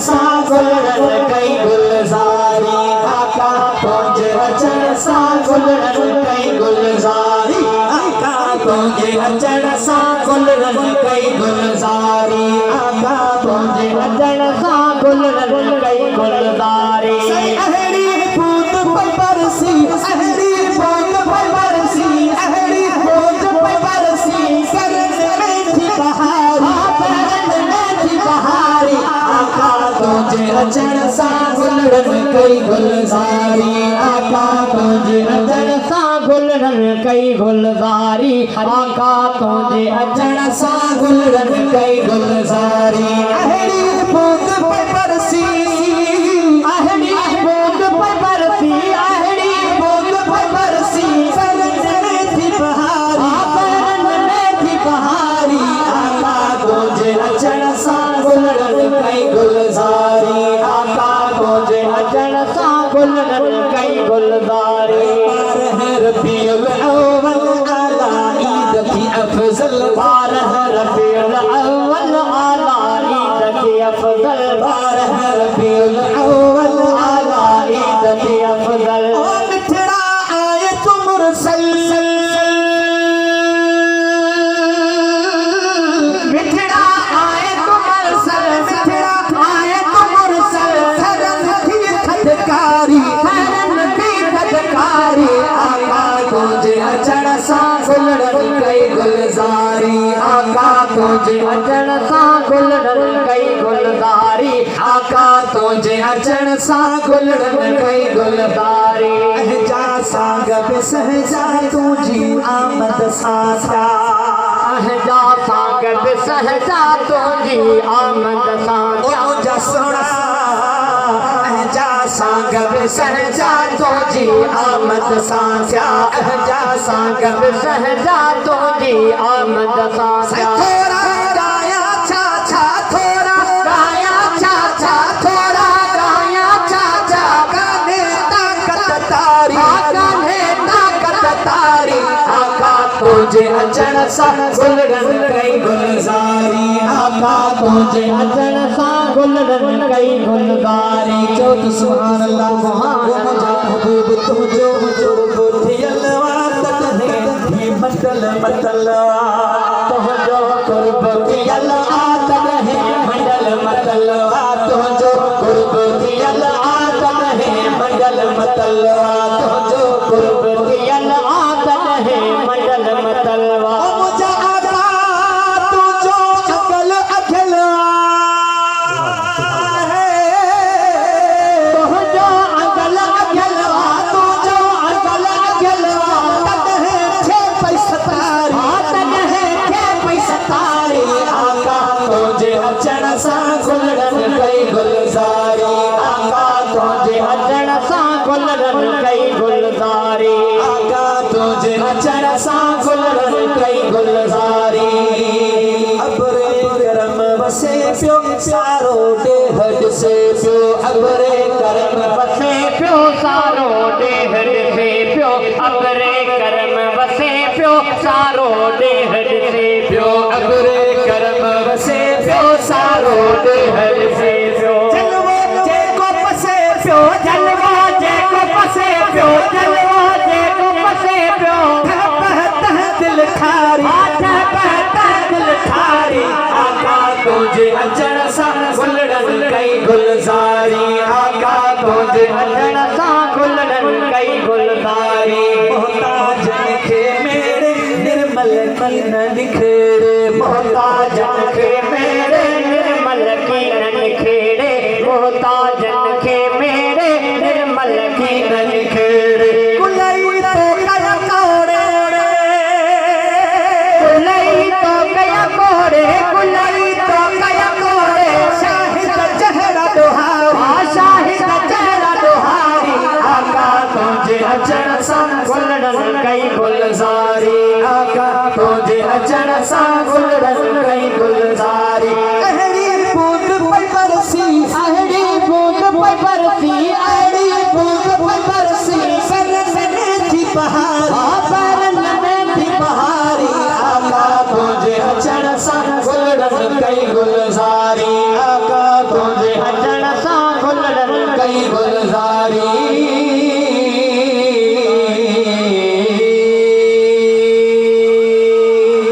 सा गुलशन कई गुलजारी आका तुझे अचण सा गुलशन कई गुलजारी आका तुझे अचण सा गुलशन कई गुलजारी आका तुझे अचण सा गुलशन कई गुलजारी अहड़ी बूंद पे बरसी अहड़ी बूंद पे बरसी अहड़ी बूंद पे बरसी करन में थी बहारी करन में थी बहारी आका तुझे अचण सा गुलशन कई गुलजारी आका तुझे अचण सा गुलशन कई गुलजारी आका तुझे अचण सा गुलशन कई गुलजारी अहड़ी बूंद पे बरसी अहड़ी बूंद पे बरसी अहड़ी बूंद पे बरसी करन में थी बहारी करन में थी बहारी आका तुझे अचण सा गुलशन कई गुलजारी आका तुझे अचण सा गुलशन कई गुलजारी रबीउल अव्वल आला ईद की अफजल बार है रबीउल अव्वल आला ईद की अफजल बार है रबीउल अव्वल आला ईद की अफजल मिठड़ा आए तो मुरसल मिठड़ा आए तो मुरसल मिठड़ा आए तो मुरसल धरन की खटकारी धरन की खटकारी आका तुझे अचण सा गुलशन कई गुलजारी आका तुझे अचण सा गुलशन कई गुलजारी आका तुझे अचण सा गुलशन कई गुलजारी जा सांग बिसहजा तुझी आमद साचा जा सांग बिसहजा तुझी आमद साचा जा सोना जा सांग बिसहजा तुझी आमद साचा जा सांग बिसहजा तुझी आमद साचा थोड़ा गाया चाचा थोड़ा गाया चाचा थोड़ा गाया चाचा गाने ताकत तारी गाने ताकत तारी आका तुझे अचण सा गुलशन कई गुलजारी आका तुझे अचण सा गुलशन कई गुलजारी चौथ सुभान अल्लाह मोहम्मद महबूब तुझो थियल वात है ये मंडल मतल तुझो कुर्ब थियल आतन है मंडल मतल तुझो कुर्ब थियल आतन है मंडल मतल तुझो कुर्ब थियल आतन है मंडल मतल मुझे आका तुझो अकल अखिल अचण सा गुलशन कई गुलजारी आका तुझे अचण सा गुलशन कई गुलजारी आका तुझे अचण सा गुलशन कई गुलजारी अबरे करम वसे पियो सारो देहड से पियो अबरे करम वसे पियो सारो देहड से पियो अबरे करम वसे पियो सारो देहड से पियो अबरे करम वसे पियो सारो देहड से पियो जलवा जेको पसे पियो जलवा जेको पसे पियो जलवा जेको पसे पियो तह दिल खारी तह दिल खारी आका तुझे अचण सा गुलशन कई गुलजारी आका तुझे अचण सा गुलशन कई गुलजारी मोहताजन के मेरे निर्मल की न निखेड़े मोहताजन के मेरे निर्मल की न निखेड़े मोहताजन के मेरे निर्मल की न निखेड़े कुलई तो कया कोड़े कुलई तो कया कोड़े कुलई तो कया कोड़े शाहिद चेहरा दुहारी शाहिद चेहरा दुहारी आका तुझे अचण सा गुलशन कई गुलजारी आका तुझे अचण सा गुलशन कई गुलजारी अहड़ी बूंद पे बरसी अहड़ी बूंद पे बरसी अहड़ी बूंद पे बरसी करन में थी बहारी करन में थी बहारी आका तुझे अचण सा गुलशन कई गुलजारी आका तुझे कई गुलजारी